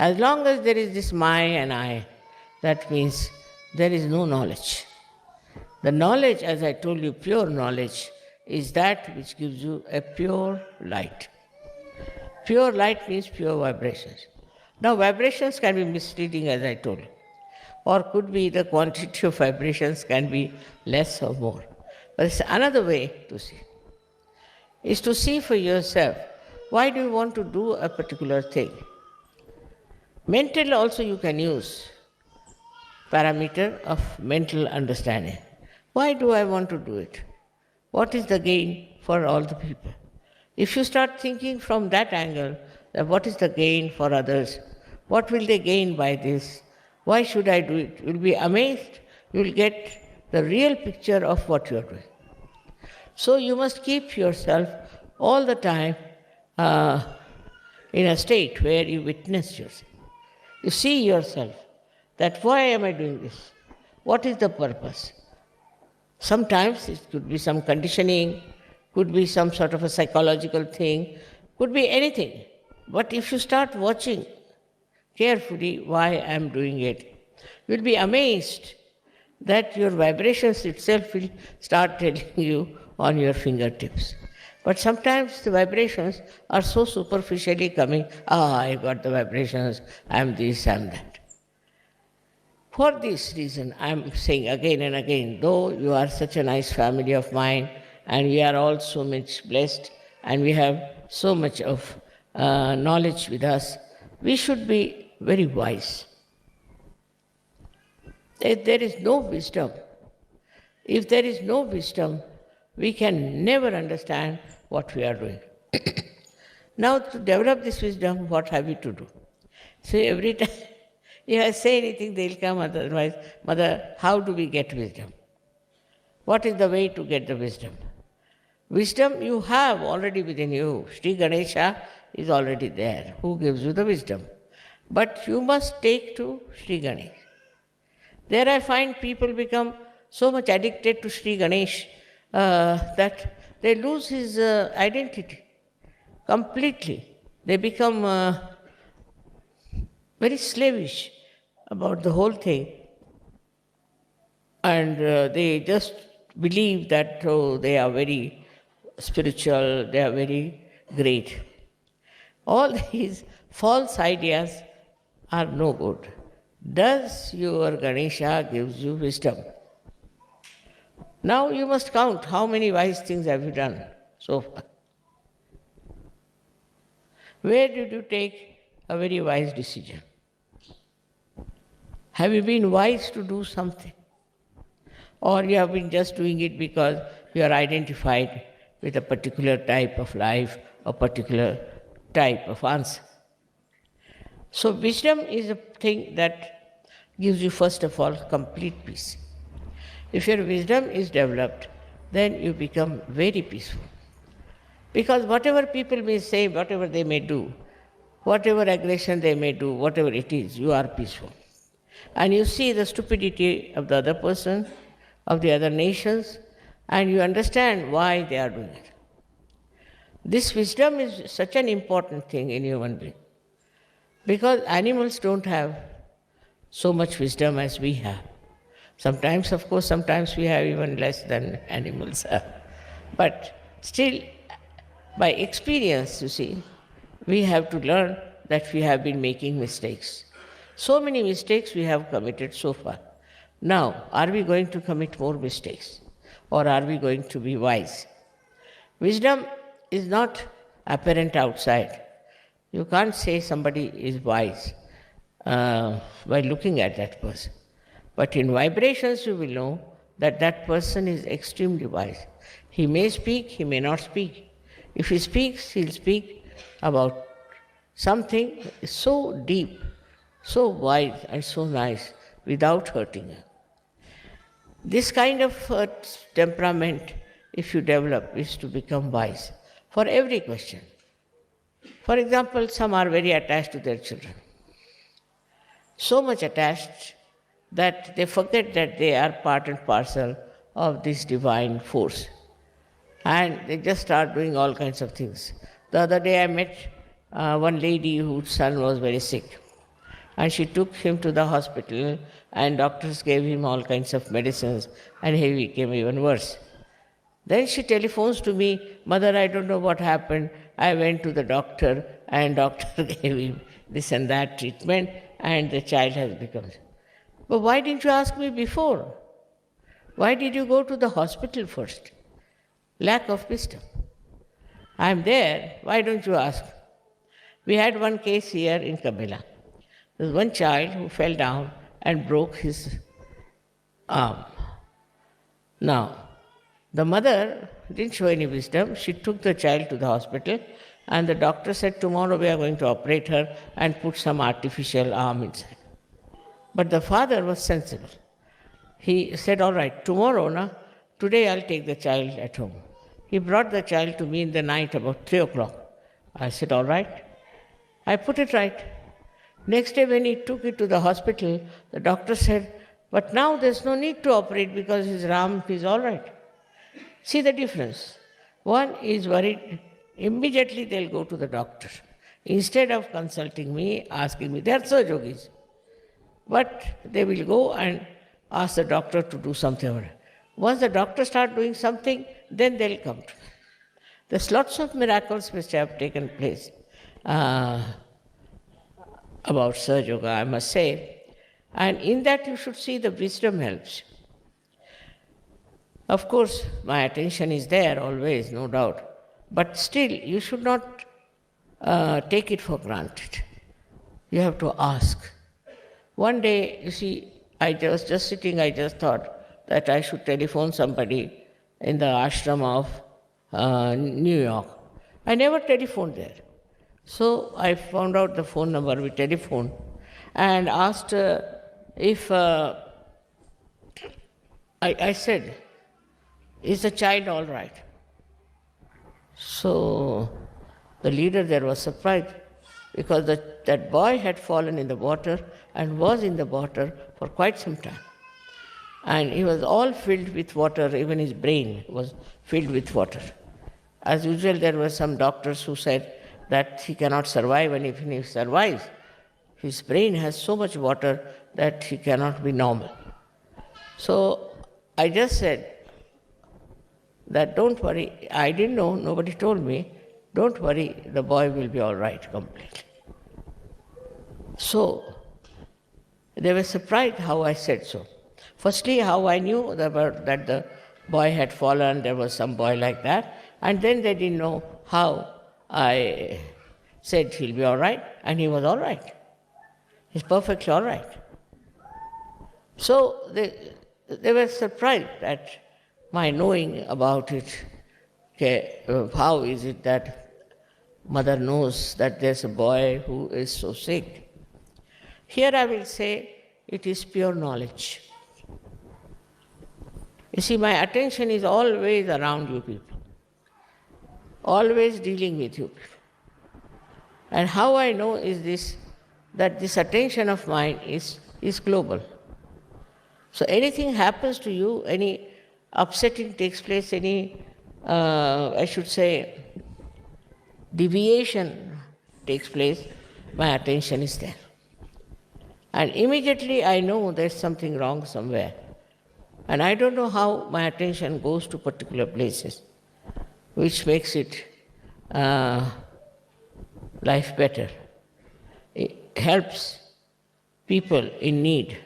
As long as there is this my and I, that means there is no knowledge. The knowledge, as I told you, pure knowledge, is that which gives you a pure light. Pure light means pure vibrations. Now, vibrations can be misleading, as I told you, or could be the quantity of vibrations can be less or more. But it's another way to see. Is to see for yourself, why do you want to do a particular thing? Mental also you can use parameter of mental understanding. Why do I want to do it? What is the gain for all the people? If you start thinking from that angle, that what is the gain for others? What will they gain by this? Why should I do it? You'll be amazed. You'll get the real picture of what you're doing. So you must keep yourself all the time in a state where you witness yourself. You see yourself that why am I doing this? What is the purpose? Sometimes it could be some conditioning, could be some sort of a psychological thing, could be anything. But if you start watching carefully why I am doing it, you'll be amazed that your vibrations itself will start telling you on your fingertips. But sometimes the vibrations are so superficially coming, I got the vibrations, I am this, I am that. For this reason, I am saying again and again, though you are such a nice family of mine, and we are all so much blessed, and we have so much of knowledge with us, we should be very wise. If there is no wisdom, we can never understand what we are doing. Now, to develop this wisdom, what have we to do? So every time if I say anything, they'll come otherwise, Mother, how do we get wisdom? What is the way to get the wisdom? Wisdom you have already within you. Sri Ganesha is already there, who gives you the wisdom. But you must take to Sri Ganesh. There I find people become so much addicted to Sri Ganesh that they lose his identity completely. They become very slavish about the whole thing, and they just believe that they are very spiritual, they are very great. All these false ideas are no good. Does your Ganesha gives you wisdom? Now you must count how many wise things have you done so far. Where did you take a very wise decision? Have you been wise to do something? Or you have been just doing it because you are identified with a particular type of life, a particular type of answer? So wisdom is a thing that gives you, first of all, complete peace. If your wisdom is developed, then you become very peaceful. Because whatever people may say, whatever they may do, whatever aggression they may do, whatever it is, you are peaceful. And you see the stupidity of the other person, of the other nations, and you understand why they are doing it. This wisdom is such an important thing in human being. Because animals don't have so much wisdom as we have. Sometimes, of course, sometimes we have even less than animals have. But still, by experience, you see, we have to learn that we have been making mistakes. So many mistakes we have committed so far. Now, are we going to commit more mistakes? Or are we going to be wise? Wisdom is not apparent outside. You can't say somebody is wise by looking at that person. But in vibrations you will know that that person is extremely wise. He may speak, he may not speak. If he speaks, he'll speak about something so deep, so wise and so nice without hurting her. This kind of temperament, if you develop, is to become wise for every question. For example, some are very attached to their children. So much attached that they forget that they are part and parcel of this divine force. And they just start doing all kinds of things. The other day I met one lady whose son was very sick. And she took him to the hospital, and doctors gave him all kinds of medicines, and he became even worse. Then she telephones to me, "Mother, I don't know what happened. I went to the doctor, and doctor gave him this and that treatment, and the child has become." But why didn't you ask me before? Why did you go to the hospital first? Lack of wisdom. I'm there, why don't you ask? We had one case here in Kabila. There was one child who fell down and broke his arm. Now, the mother didn't show any wisdom. She took the child to the hospital, and the doctor said, "Tomorrow we are going to operate her and put some artificial arm inside." But the father was sensible. He said, "All right, tomorrow, today I'll take the child at home." He brought the child to me in the night about 3 o'clock. I said, "All right." I put it right. Next day when he took it to the hospital, the doctor said, "But now there's no need to operate because his arm is all right." See the difference. One is worried, immediately they'll go to the doctor. Instead of consulting me, asking me, they are surgeons. But they will go and ask the doctor to do something. Once the doctor starts doing something, then they'll come to me. There's lots of miracles which have taken place about Surge Yoga, I must say. And in that you should see the wisdom helps. Of course, my attention is there always, no doubt. But still, you should not take it for granted. You have to ask. One day, you see, I was just sitting, I just thought that I should telephone somebody in the ashram of New York. I never telephoned there. So I found out the phone number, we telephoned, and asked if, I said, "Is the child all right?" So the leader there was surprised because that boy had fallen in the water and was in the water for quite some time. And he was all filled with water, even his brain was filled with water. As usual, there were some doctors who said that he cannot survive, and if he survives, his brain has so much water that he cannot be normal. So I just said that don't worry, I didn't know, nobody told me, don't worry, the boy will be all right completely. So they were surprised how I said so. Firstly, how I knew that the boy had fallen, there was some boy like that, and then they didn't know how I said he'll be all right, and he was all right. He's perfectly all right. So they were surprised at my knowing about it. Okay, how is it that mother knows that there's a boy who is so sick? Here I will say it is pure knowledge. You see, my attention is always around you people, always dealing with you people. And how I know is this, that this attention of mine is global. So anything happens to you, any upsetting takes place, any, I should say, deviation takes place, my attention is there. And immediately I know there's something wrong somewhere. And I don't know how my attention goes to particular places, which makes it life better. It helps people in need.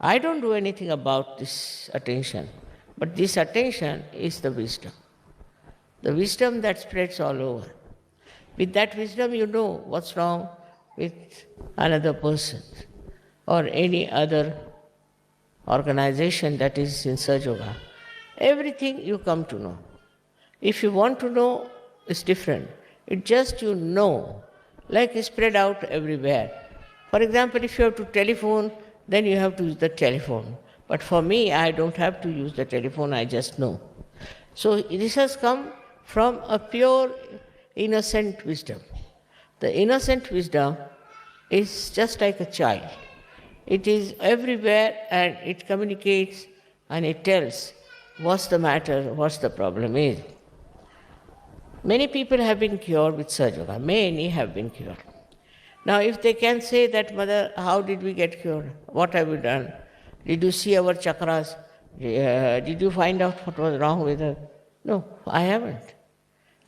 I don't do anything about this attention, but this attention is the wisdom that spreads all over. With that wisdom, you know what's wrong with another person or any other organization that is in Surge Yoga. Everything you come to know. If you want to know, it's different. It's just you know, like it's spread out everywhere. For example, if you have to telephone, then you have to use the telephone. But for me, I don't have to use the telephone, I just know. So this has come from a pure, innocent wisdom. The innocent wisdom is just like a child. It is everywhere and it communicates and it tells what's the matter, what's the problem is. Many people have been cured with Surge Yoga. Many have been cured. Now, if they can say that, Mother, how did we get cured? What have we done? Did you see our chakras? Did you find out what was wrong with us? No, I haven't.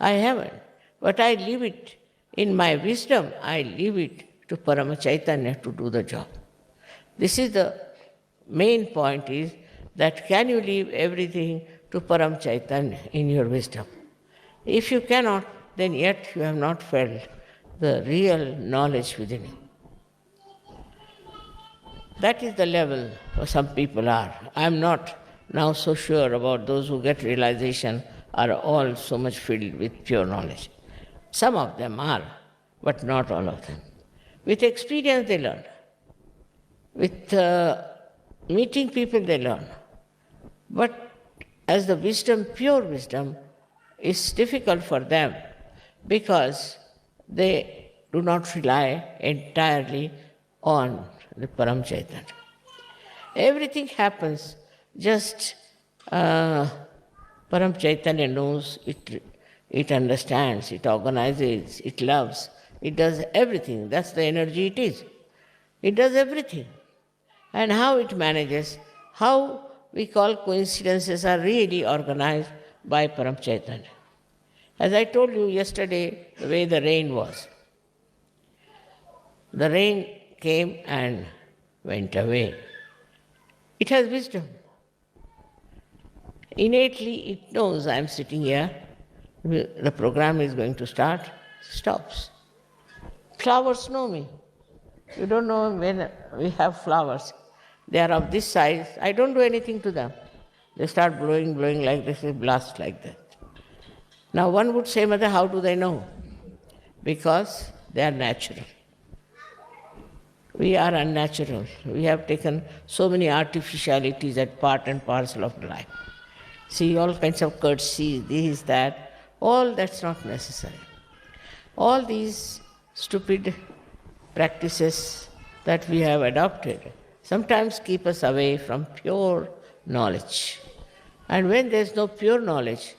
I haven't. But I leave it in my wisdom, I leave it to Param Chaitanya to do the job. This is the main point, is that can you leave everything to Param Chaitanya in your wisdom? If you cannot, then yet you have not felt the real knowledge within you. That is the level where some people are. I am not now so sure about those who get realization are all so much filled with pure knowledge. Some of them are, but not all of them. With experience they learn. With meeting people they learn. But as the wisdom, pure wisdom, is difficult for them because they do not rely entirely on the Param Chaitanya. Everything happens just Param Chaitanya knows, it understands, it organizes, it loves, it does everything. That's the energy it is. It does everything. And how it manages, how we call coincidences are really organized by Param Chaitanya. As I told you yesterday, the way the rain was. The rain came and went away. It has wisdom. Innately it knows I am sitting here, the program is going to start, stops. Flowers know me. You don't know when we have flowers. They are of this size, I don't do anything to them. They start blowing like this, they blast like that. Now one would say, Mother, how do they know? Because they are natural. We are unnatural. We have taken so many artificialities as part and parcel of life. See, all kinds of courtesies, this, that, all that's not necessary. All these stupid practices that we have adopted sometimes keep us away from pure knowledge. And when there's no pure knowledge,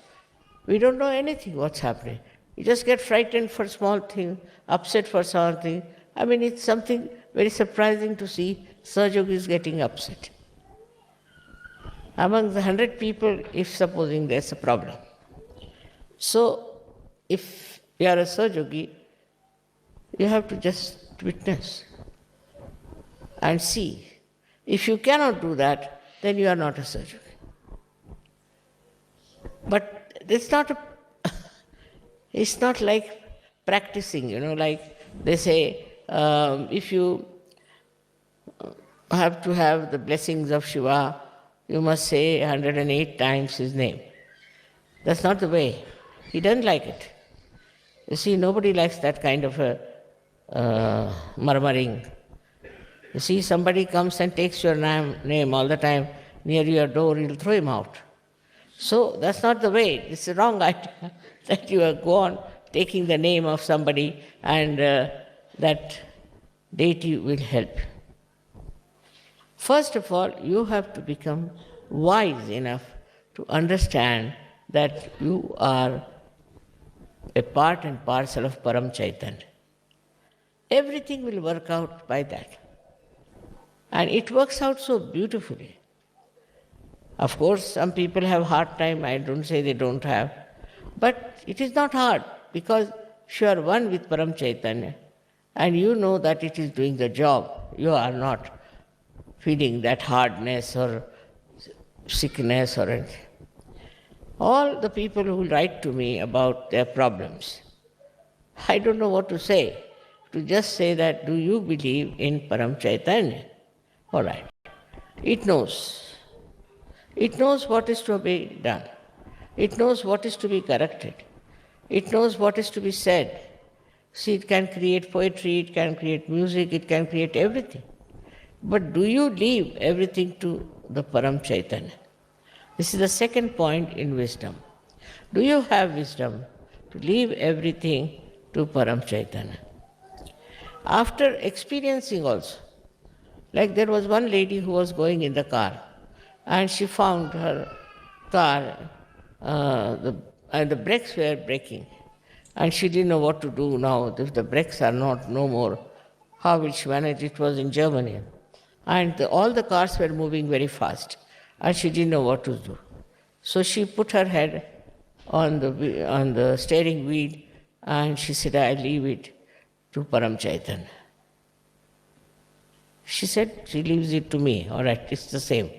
we don't know anything what's happening. You just get frightened for small things, upset for something. I mean, it's something very surprising to see Sahajogis getting upset. Among the 100 people, if supposing there's a problem. So, if you are a Sahajogi, you have to just witness and see. If you cannot do that, then you are not a Sahajogi. But it's not it's not like practicing, like they say, if you have to have the blessings of Shiva, you must say 108 times his name. That's not the way. He doesn't like it. You see, nobody likes that kind of a murmuring. You see, somebody comes and takes your name all the time near your door, you'll throw him out. So that's not the way. It's a wrong idea that you go on taking the name of somebody and that deity will help you. First of all, you have to become wise enough to understand that you are a part and parcel of Param Chaitanya. Everything will work out by that. And it works out so beautifully. Of course, some people have hard time, I don't say they don't have. But it is not hard, because if you are one with Param Chaitanya, and you know that it is doing the job, you are not feeling that hardness or sickness or anything. All the people who write to me about their problems, I don't know what to say. To just say that, do you believe in Param Chaitanya? All right. It knows. It knows what is to be done. It knows what is to be corrected. It knows what is to be said. See, it can create poetry, it can create music, it can create everything. But do you leave everything to the Param Chaitanya? This is the second point in wisdom. Do you have wisdom to leave everything to Param Chaitanya? After experiencing also, like there was one lady who was going in the car, and she found her car, and the brakes were breaking. And she didn't know what to do now. If the brakes are no more How will she manage? It was in Germany. And all the cars were moving very fast, and she didn't know what to do. So she put her head on the steering wheel, and she said, I leave it to Param Chaitanya. She said, she leaves it to me, all right, it's the same.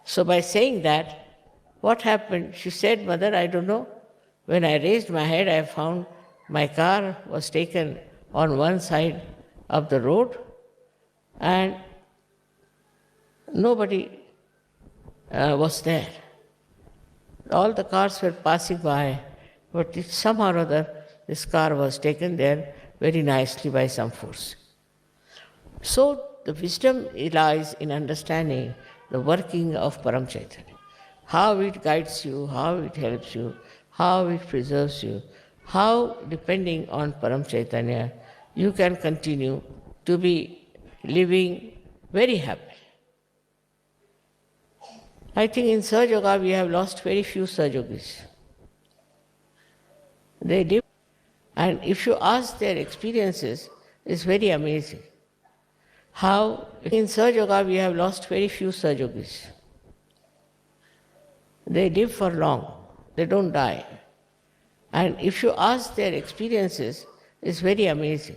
So by saying that, what happened? She said, Mother, I don't know. When I raised my head, I found my car was taken on one side of the road, and nobody was there. All the cars were passing by, but somehow or other, this car was taken there very nicely by some force. So the wisdom lies in understanding the working of Param Chaitanya, how it guides you, how it helps you, how it preserves you, how, depending on Param Chaitanya, you can continue to be living very happy. I think in Sahaja Yoga we have lost very few Sahaja Yogis. They live, and if you ask their experiences, it's very amazing. How in Sahaja Yoga we have lost very few Sahaja Yogis. They live for long, they don't die. And if you ask their experiences, it's very amazing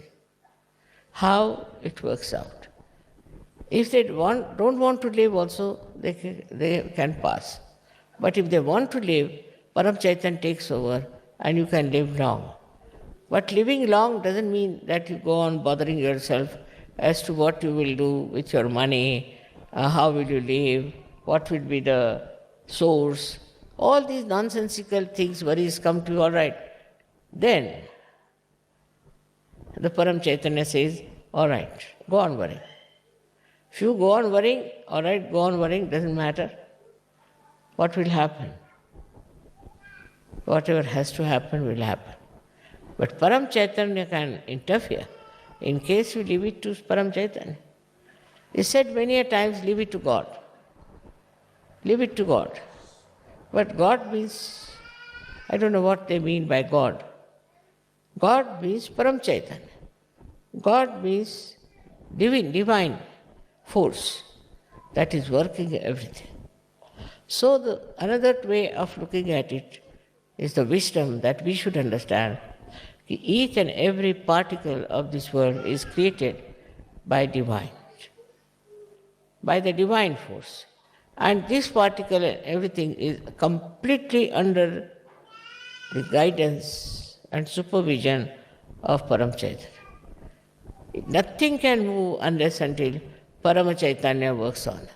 how it works out. If they don't want to live also, they can pass. But if they want to live, Param Chaitanya takes over and you can live long. But living long doesn't mean that you go on bothering yourself as to what you will do with your money, how will you live, what will be the source. All these nonsensical things, worries come to you, all right. Then the Param Chaitanya says, all right, go on worrying. If you go on worrying, all right, go on worrying, doesn't matter. What will happen? Whatever has to happen will happen. But Param Chaitanya can interfere in case you leave it to Param Chaitanya. He said many a times, leave it to God. Leave it to God. But God means, I don't know what they mean by God. God means Param Chaitanya. God means divine force that is working everything. So another way of looking at it is the wisdom that we should understand. Each and every particle of this world is created by divine, by the divine force. And this particle and everything is completely under the guidance and supervision of Param Chaitanya. Nothing can move unless until Parama Chaitanya works on.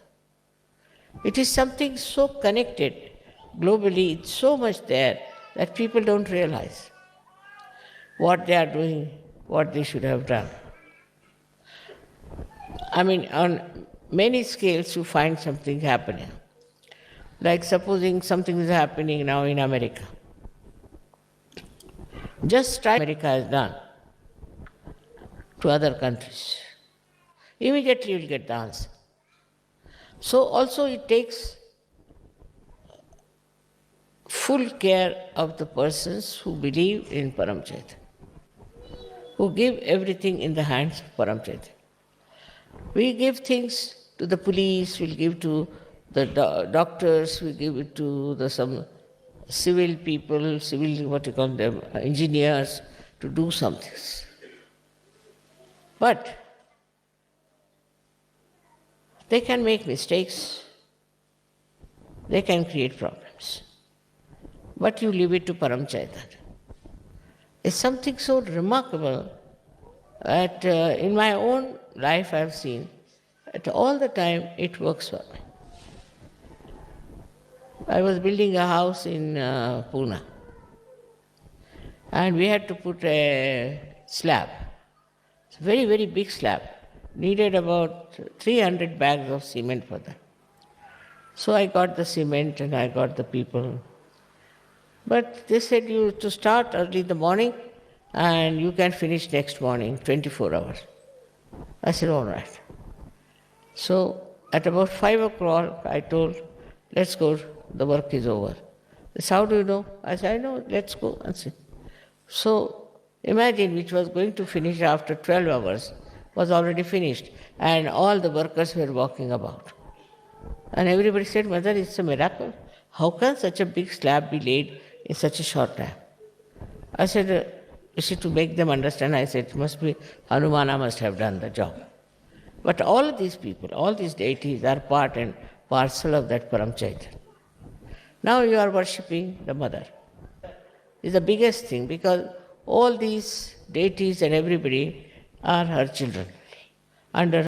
It is something so connected globally, it's so much there that people don't realize what they are doing, what they should have done. I mean, on many scales you find something happening. Like supposing something is happening now in America. Just try America has done to other countries. Immediately you will get the answer. So also it takes full care of the persons who believe in Param Chaitanya, who give everything in the hands of Param Chaitanya. We give things to the police, we'll give to the doctors, we give it to some civil people, engineers, to do some things. But they can make mistakes, they can create problems. But you leave it to Param Chaitanya. It's something so remarkable that in my own life I have seen that all the time it works for me. I was building a house in Pune, and we had to put a slab. It's a very, very big slab. Needed about 300 bags of cement for that. So I got the cement and I got the people. But they said you to start early in the morning and you can finish next morning, 24 hours. I said, all right. So at about 5 o'clock I told, let's go, the work is over. They said, how do you know? I said, I know, let's go and see. So imagine which was going to finish after 12 hours was already finished, and all the workers were walking about. And everybody said, Mother, it's a miracle. How can such a big slab be laid in such a short time? I said, you see, to make them understand, I said, it must be Hanumana must have done the job. But all of these people, all these deities are part and parcel of that Param Chaitanya. Now you are worshipping the mother. It's the biggest thing because all these deities and everybody are her children, under